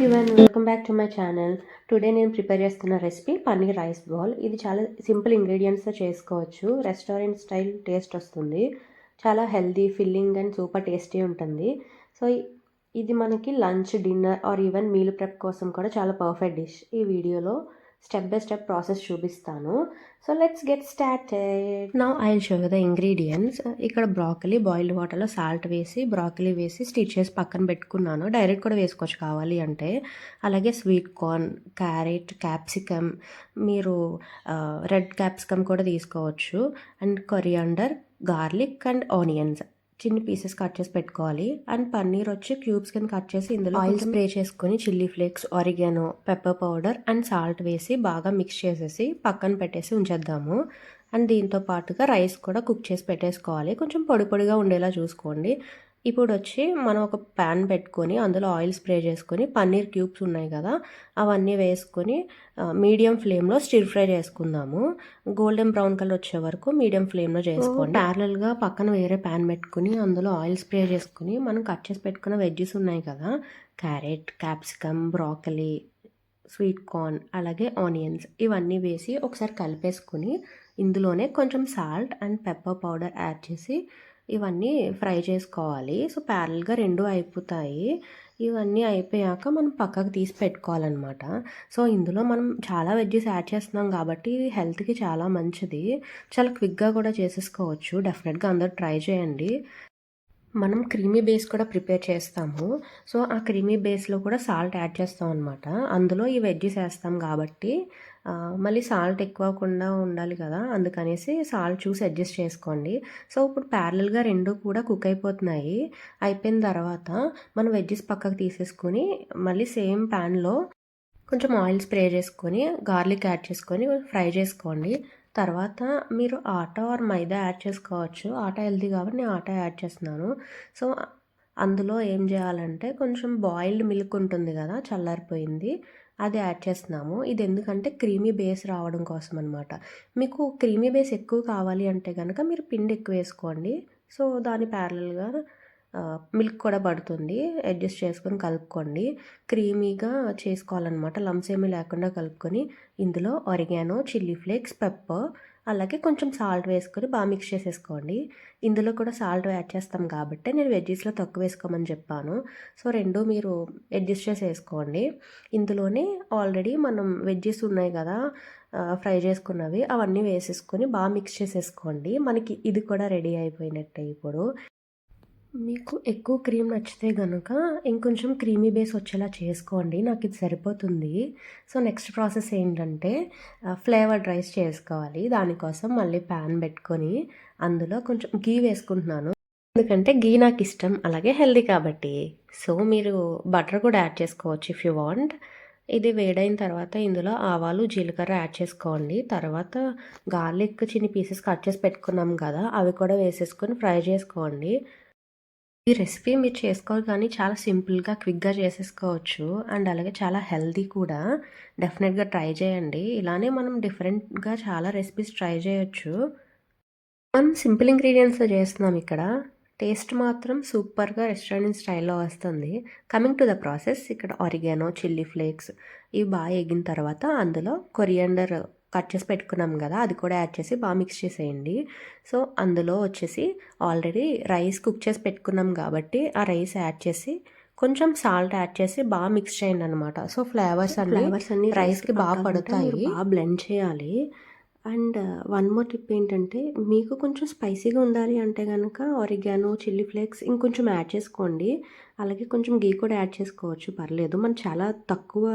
Everyone, welcome back to my channel. Today నేను prepare చేస్తున్న recipe paneer rice ball. ఇది చాలా సింపుల్ ఇంగ్రీడియంట్స్తో చేసుకోవచ్చు. రెస్టారెంట్ స్టైల్ టేస్ట్ వస్తుంది. చాలా healthy, filling and super tasty ఉంటుంది. సో ఇది మనకి lunch, dinner or even meal prep కోసం కూడా చాలా పర్ఫెక్ట్ డిష్. ఈ వీడియోలో స్టెప్ బై స్టెప్ ప్రాసెస్ చూపిస్తాను. So let's get started. Now I will show you the ingredients. ఇక్కడ బ్రాకలీ బాయిల్డ్ వాటర్లో సాల్ట్ వేసి బ్రాకలీ వేసి స్టిచ్ చేసి పక్కన పెట్టుకున్నాను. డైరెక్ట్ కూడా వేసుకోవచ్చు కావాలి అంటే. అలాగే స్వీట్ కార్న్, క్యారెట్, క్యాప్సికమ్, మీరు రెడ్ క్యాప్సికమ్ కూడా తీసుకోవచ్చు. And coriander, garlic and onions చిన్న పీసెస్ కట్ చేసి పెట్టుకోవాలి. అండ్ పన్నీర్ వచ్చి క్యూబ్స్ కింద కట్ చేసి ఇందులో ఆయిల్ స్ప్రే చేసుకొని chilli flakes, oregano, pepper powder and salt వేసి బాగా మిక్స్ చేసేసి పక్కన పెట్టేసి ఉంచేద్దాము. అండ్ దీంతో పాటుగా రైస్ కూడా కుక్ చేసి పెట్టేసుకోవాలి. కొంచెం పొడి పొడిగా ఉండేలా చూసుకోండి. ఇప్పుడు వచ్చి మనం ఒక ప్యాన్ పెట్టుకొని అందులో ఆయిల్ స్ప్రే చేసుకొని పన్నీర్ క్యూబ్స్ ఉన్నాయి కదా అవన్నీ వేసుకొని మీడియం ఫ్లేమ్లో స్టిర్ ఫ్రై చేసుకుందాము. గోల్డెన్ బ్రౌన్ కలర్ వచ్చే వరకు మీడియం ఫ్లేమ్లో చేసుకోండి. ప్యారలల్గా పక్కన వేరే ప్యాన్ పెట్టుకుని అందులో ఆయిల్ స్ప్రే చేసుకుని మనం కట్ చేసి పెట్టుకున్న వెజ్జెస్ ఉన్నాయి కదా, carrot, capsicum, broccoli, sweet corn అలాగే ఆనియన్స్ ఇవన్నీ వేసి ఒకసారి కలిపేసుకుని ఇందులోనే కొంచెం salt and pepper powder add చేసి ఇవన్నీ ఫ్రై చేసుకోవాలి. సో ప్యారల్గా రెండు అయిపోతాయి. ఇవన్నీ అయిపోయాక మనం పక్కకు తీసి పెట్టుకోవాలన్నమాట. సో ఇందులో మనం చాలా వెజ్జెస్ యాడ్ చేస్తున్నాం కాబట్టి ఇది హెల్త్కి చాలా మంచిది. చాలా క్విక్గా కూడా చేసేసుకోవచ్చు. డెఫినెట్గా అందరూ ట్రై చేయండి. మనం క్రీమీ బేస్ కూడా ప్రిపేర్ చేస్తాము. సో ఆ క్రీమీ బేస్లో కూడా సాల్ట్ యాడ్ చేస్తాం అనమాట. అందులో ఈ వెజ్జెస్ వేస్తాం కాబట్టి మళ్ళీ సాల్ట్ ఎక్కువకుండా ఉండాలి కదా, అందుకనేసి సాల్ట్ చూసి అడ్జస్ట్ చేసుకోండి. సో ఇప్పుడు ప్యారలల్గా రెండు కూడా కుక్ అయిపోతున్నాయి. అయిపోయిన తర్వాత మనం వెజ్జెస్ పక్కకు తీసేసుకొని మళ్ళీ సేమ్ ప్యాన్లో కొంచెం ఆయిల్ స్ప్రే చేసుకొని గార్లిక్ యాడ్ చేసుకొని ఫ్రై చేసుకోండి. తర్వాత మీరు ఆటా ఆర్ మైదా యాడ్ చేసుకోవచ్చు. ఆటా హెల్తీ కాబట్టి నేను ఆటా యాడ్ చేస్తున్నాను. సో అందులో ఏం చేయాలంటే కొంచెం బాయిల్డ్ మిల్క్ ఉంటుంది కదా, చల్లారిపోయింది, అది యాడ్ చేస్తున్నాము. ఇది ఎందుకంటే క్రీమీ బేస్ రావడం కోసం అనమాట. మీకు క్రీమీ బేస్ ఎక్కువ కావాలి అంటే కనుక మీరు పిండి ఎక్కువ వేసుకోండి. సో దాని ప్యారలల్గా మిల్క్ కూడా పడుతుంది. అడ్జస్ట్ చేసుకొని కలుపుకోండి. క్రీమీగా చేసుకోవాలన్నమాట. లంప్స్ ఏమీ లేకుండా కలుపుకొని ఇందులో ఆరిగానో, చిల్లీ ఫ్లేక్స్, పెప్పర్ అలాగే కొంచెం సాల్ట్ వేసుకొని బాగా మిక్స్ చేసేసుకోండి. ఇందులో కూడా సాల్ట్ యాడ్ చేస్తాం కాబట్టి నేను వెజ్జెస్లో తక్కువ వేసుకోమని చెప్పాను. సో రెండు మీరు అడ్జస్ట్ చేసి వేసుకోండి. ఇందులోనే ఆల్రెడీ మనం వెజ్జెస్ ఉన్నాయి కదా ఫ్రై చేసుకున్నవి అవన్నీ వేసేసుకొని బాగా మిక్స్ చేసేసుకోండి. మనకి ఇది కూడా రెడీ అయిపోయినట్టే. ఇప్పుడు మీకు ఎక్కువ క్రీమ్ నచ్చితే కనుక ఇంకొంచెం క్రీమీ బేస్ వచ్చేలా చేసుకోండి. నాకు ఇది సరిపోతుంది. సో నెక్స్ట్ ప్రాసెస్ ఏంటంటే ఫ్లేవర్డ్ రైస్ చేసుకోవాలి. దానికోసం మళ్ళీ ప్యాన్ పెట్టుకొని అందులో కొంచెం గీ వేసుకుంటున్నాను. ఎందుకంటే గీ నాకు ఇష్టం, అలాగే హెల్దీ కాబట్టి. సో మీరు బటర్ కూడా యాడ్ చేసుకోవచ్చు ఇఫ్ యూ వాంట్. ఇది వేడైన తర్వాత ఇందులో ఆవాలు, జీలకర్ర యాడ్ చేసుకోండి. తర్వాత గార్లిక్ చిన్ని పీసెస్ కట్ చేసి పెట్టుకున్నాం కదా అవి కూడా వేసేసుకొని ఫ్రై చేసుకోండి. ఈ రెసిపీ మీరు చేసుకోవాలి కానీ చాలా సింపుల్గా, క్విక్గా చేసేసుకోవచ్చు. అండ్ అలాగే చాలా హెల్తీ కూడా. డెఫినెట్గా ట్రై చేయండి. ఇలానే మనం డిఫరెంట్గా చాలా రెసిపీస్ ట్రై చేయొచ్చు. మనం సింపుల్ ఇంగ్రీడియంట్స్తో చేస్తున్నాం ఇక్కడ. టేస్ట్ మాత్రం సూపర్గా రెస్టారెంట్ స్టైల్లో వస్తుంది. కమింగ్ టు ద ప్రాసెస్, ఇక్కడ ఆరిగానో, చిల్లీ ఫ్లేక్స్ ఇవి బాగా ఎగిన తర్వాత అందులో కొరియాండర్ కట్ చేసి పెట్టుకున్నాం కదా అది కూడా యాడ్ చేసి బాగా మిక్స్ చేసేయండి. సో అందులో వచ్చేసి ఆల్రెడీ రైస్ కుక్ చేసి పెట్టుకున్నాం కాబట్టి ఆ రైస్ యాడ్ చేసి కొంచెం సాల్ట్ యాడ్ చేసి బాగా మిక్స్ చేయండి అనమాట. సో ఫ్లేవర్స్ అన్ని రైస్కి బాగా పడతాయి. బాగా బ్లెండ్ చేయాలి. అండ్ వన్ మోర్ టిప్ ఏంటంటే మీకు కొంచెం స్పైసీగా ఉండాలి అంటే కనుక ఆరిగానో, చిల్లీ ఫ్లేక్స్ ఇంకొంచెం యాడ్ చేసుకోండి. అలాగే కొంచెం గీ కూడా యాడ్ చేసుకోవచ్చు, పర్లేదు. మనం చాలా తక్కువ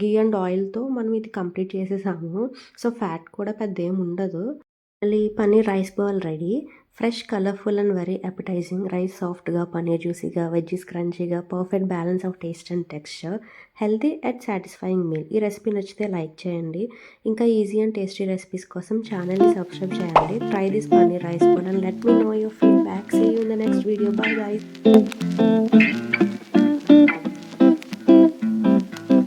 గీ అండ్ ఆయిల్తో మనం ఇది కంప్లీట్ చేసేసాము. సో ఫ్యాట్ కూడా పెద్ద ఏమి ఉండదు. మళ్ళీ paneer rice ball ready. Fresh, colourful and very appetising. Rice సాఫ్ట్గా, పన్నీర్ జ్యూసీగా, వెజ్జీస్ క్రంచీగా, perfect balance of taste and texture. Healthy and satisfying meal. ఈ రెసిపీ నచ్చితే లైక్ చేయండి. ఇంకా ఈజీ అండ్ టేస్టీ రెసిపీస్ కోసం ఛానల్ని సబ్స్క్రైబ్ చేయండి. Try this paneer rice ball and let me know your feedback. See you in the next video. Bye guys.